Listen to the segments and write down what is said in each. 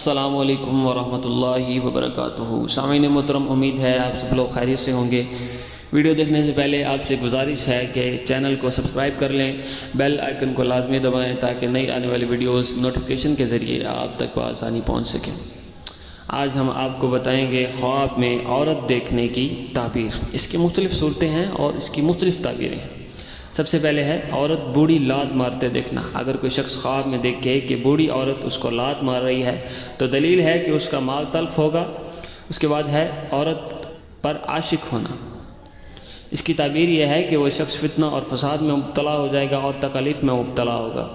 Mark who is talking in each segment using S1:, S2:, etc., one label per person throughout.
S1: السلام علیکم ورحمۃ اللہ وبرکاتہ۔ سامعین محترم، امید ہے آپ سب لوگ خیریت سے ہوں گے۔ ویڈیو دیکھنے سے پہلے آپ سے گزارش ہے کہ چینل کو سبسکرائب کر لیں، بیل آئیکن کو لازمی دبائیں تاکہ نئی آنے والی ویڈیوز نوٹیفیکیشن کے ذریعے آپ تک بآسانی پہنچ سکیں۔ آج ہم آپ کو بتائیں گے خواب میں عورت دیکھنے کی تعبیر۔ اس کی مختلف صورتیں ہیں اور اس کی مختلف تعبیریں ہیں۔ سب سے پہلے ہے عورت بوڑھی لات مارتے دیکھنا۔ اگر کوئی شخص خواب میں دیکھے کہ بوڑھی عورت اس کو لات مار رہی ہے تو دلیل ہے کہ اس کا مال تلف ہوگا۔ اس کے بعد ہے عورت پر عاشق ہونا۔ اس کی تعبیر یہ ہے کہ وہ شخص فتنہ اور فساد میں مبتلا ہو جائے گا اور تکالیف میں مبتلا ہوگا۔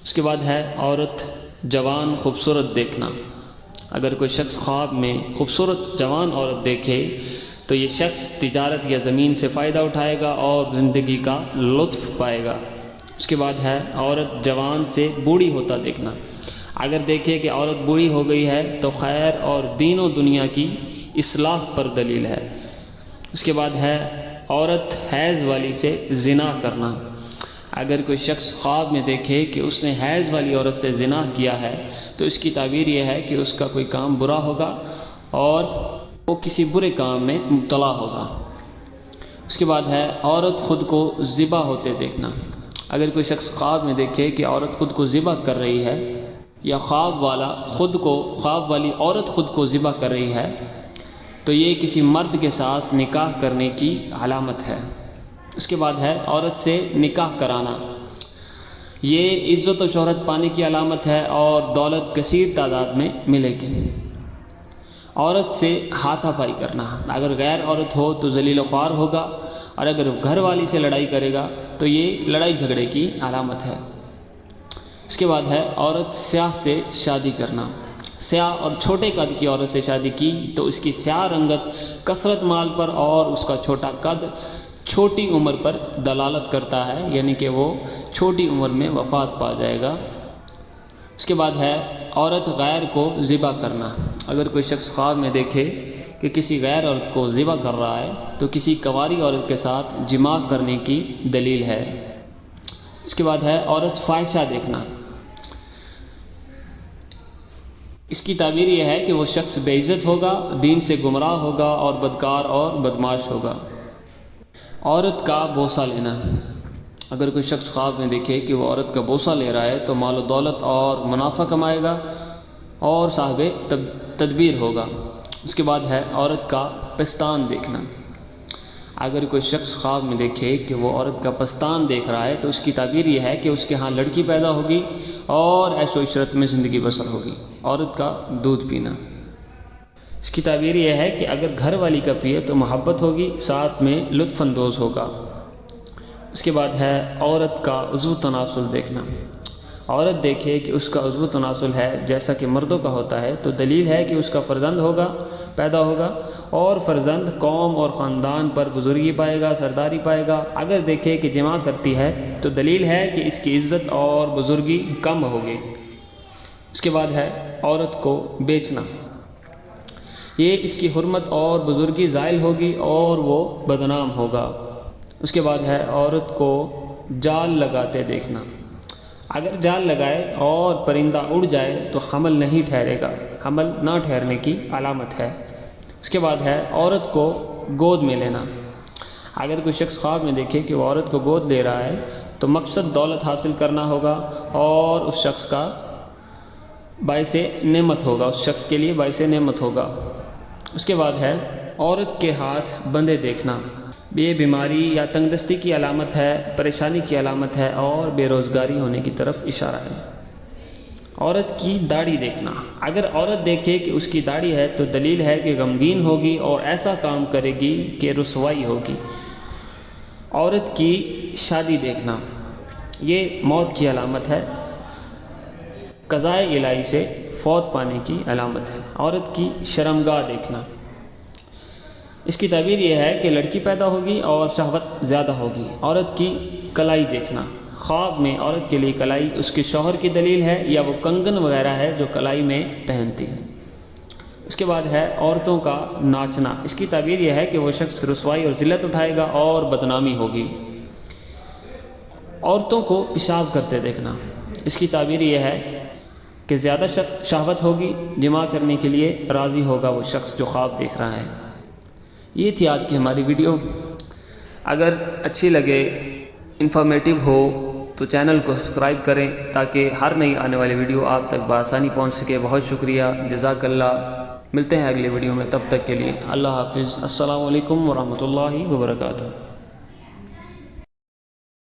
S1: اس کے بعد ہے عورت جوان خوبصورت دیکھنا۔ اگر کوئی شخص خواب میں خوبصورت جوان عورت دیکھے تو یہ شخص تجارت یا زمین سے فائدہ اٹھائے گا اور زندگی کا لطف پائے گا۔ اس کے بعد ہے عورت جوان سے بوڑھی ہوتا دیکھنا۔ اگر دیکھے کہ عورت بوڑھی ہو گئی ہے تو خیر اور دین و دنیا کی اصلاح پر دلیل ہے۔ اس کے بعد ہے عورت حیض والی سے زنا کرنا۔ اگر کوئی شخص خواب میں دیکھے کہ اس نے حیض والی عورت سے زنا کیا ہے تو اس کی تعبیر یہ ہے کہ اس کا کوئی کام برا ہوگا اور وہ کسی برے کام میں مبتلا ہوگا۔ اس کے بعد ہے عورت خود کو ذبح ہوتے دیکھنا۔ اگر کوئی شخص خواب میں دیکھے کہ عورت خود کو ذبح کر رہی ہے یا خواب والی عورت خود کو ذبح کر رہی ہے تو یہ کسی مرد کے ساتھ نکاح کرنے کی علامت ہے۔ اس کے بعد ہے عورت سے نکاح کرانا۔ یہ عزت و شہرت پانے کی علامت ہے اور دولت کثیر تعداد میں ملے گی۔ عورت سے ہاتھا پائی کرنا۔ اگر غیر عورت ہو تو ذلیل و خوار ہوگا اور اگر گھر والی سے لڑائی کرے گا تو یہ لڑائی جھگڑے کی علامت ہے۔ اس کے بعد ہے عورت سیاہ سے شادی کرنا۔ سیاہ اور چھوٹے قد کی عورت سے شادی کی تو اس کی سیاہ رنگت کثرت مال پر اور اس کا چھوٹا قد چھوٹی عمر پر دلالت کرتا ہے، یعنی کہ وہ چھوٹی عمر میں وفات پا جائے گا۔ اس کے بعد ہے عورت غیر کو ذبح کرنا۔ اگر کوئی شخص خواب میں دیکھے کہ کسی غیر عورت کو ذبح کر رہا ہے تو کسی کنواری عورت کے ساتھ جماع کرنے کی دلیل ہے۔ اس کے بعد ہے عورت فاحشہ دیکھنا۔ اس کی تعبیر یہ ہے کہ وہ شخص بے عزت ہوگا، دین سے گمراہ ہوگا اور بدکار اور بدمعاش ہوگا۔ عورت کا بوسہ لینا۔ اگر کوئی شخص خواب میں دیکھے کہ وہ عورت کا بوسہ لے رہا ہے تو مال و دولت اور منافع کمائے گا اور صاحب تدبیر ہوگا۔ اس کے بعد ہے عورت کا پستان دیکھنا۔ اگر کوئی شخص خواب میں دیکھے کہ وہ عورت کا پستان دیکھ رہا ہے تو اس کی تعبیر یہ ہے کہ اس کے ہاں لڑکی پیدا ہوگی اور عیش و عشرت میں زندگی بسر ہوگی۔ عورت کا دودھ پینا۔ اس کی تعبیر یہ ہے کہ اگر گھر والی کا پیے تو محبت ہوگی، ساتھ میں لطف اندوز ہوگا۔ اس کے بعد ہے عورت کا عضو تناسل دیکھنا۔ عورت دیکھے کہ اس کا عضو تناسل ہے جیسا کہ مردوں کا ہوتا ہے تو دلیل ہے کہ اس کا فرزند پیدا ہوگا اور فرزند قوم اور خاندان پر بزرگی پائے گا، سرداری پائے گا۔ اگر دیکھے کہ جماع کرتی ہے تو دلیل ہے کہ اس کی عزت اور بزرگی کم ہوگی۔ اس کے بعد ہے عورت کو بیچنا۔ یہ اس کی حرمت اور بزرگی زائل ہوگی اور وہ بدنام ہوگا۔ اس کے بعد ہے عورت کو جال لگاتے دیکھنا۔ اگر جال لگائے اور پرندہ اڑ جائے تو حمل نہیں ٹھہرے گا، حمل نہ ٹھہرنے کی علامت ہے۔ اس کے بعد ہے عورت کو گود میں لینا۔ اگر کوئی شخص خواب میں دیکھے کہ وہ عورت کو گود لے رہا ہے تو مقصد دولت حاصل کرنا ہوگا اور اس شخص کا باعث نعمت ہوگا، اس شخص کے لیے باعث نعمت ہوگا۔ اس کے بعد ہے عورت کے ہاتھ بندھے دیکھنا۔ یہ بیماری یا تنگ دستی کی علامت ہے، پریشانی کی علامت ہے اور بے روزگاری ہونے کی طرف اشارہ ہے۔ عورت کی داڑھی دیکھنا۔ اگر عورت دیکھے کہ اس کی داڑھی ہے تو دلیل ہے کہ غمگین ہوگی اور ایسا کام کرے گی کہ رسوائی ہوگی۔ عورت کی شادی دیکھنا۔ یہ موت کی علامت ہے، قضائے الہی سے فوت پانے کی علامت ہے۔ عورت کی شرمگاہ دیکھنا۔ اس کی تعبیر یہ ہے کہ لڑکی پیدا ہوگی اور شہوت زیادہ ہوگی۔ عورت کی کلائی دیکھنا۔ خواب میں عورت کے لیے کلائی اس کے شوہر کی دلیل ہے یا وہ کنگن وغیرہ ہے جو کلائی میں پہنتی ہے۔ اس کے بعد ہے عورتوں کا ناچنا۔ اس کی تعبیر یہ ہے کہ وہ شخص رسوائی اور ذلت اٹھائے گا اور بدنامی ہوگی۔ عورتوں کو پیشاب کرتے دیکھنا۔ اس کی تعبیر یہ ہے کہ زیادہ شہوت ہوگی جماع کرنے کے لیے راضی ہوگا وہ شخص جو خواب دیکھ رہا ہے۔ یہ تھی آج کی ہماری ویڈیو۔ اگر اچھی لگے، انفارمیٹیو ہو تو چینل کو سبسکرائب کریں تاکہ ہر نئی آنے والی ویڈیو آپ تک بآسانی پہنچ سکے۔ بہت شکریہ، جزاک اللہ۔ ملتے ہیں اگلی ویڈیو میں، تب تک کے لیے اللہ حافظ۔ السلام علیکم ورحمۃ اللہ وبرکاتہ۔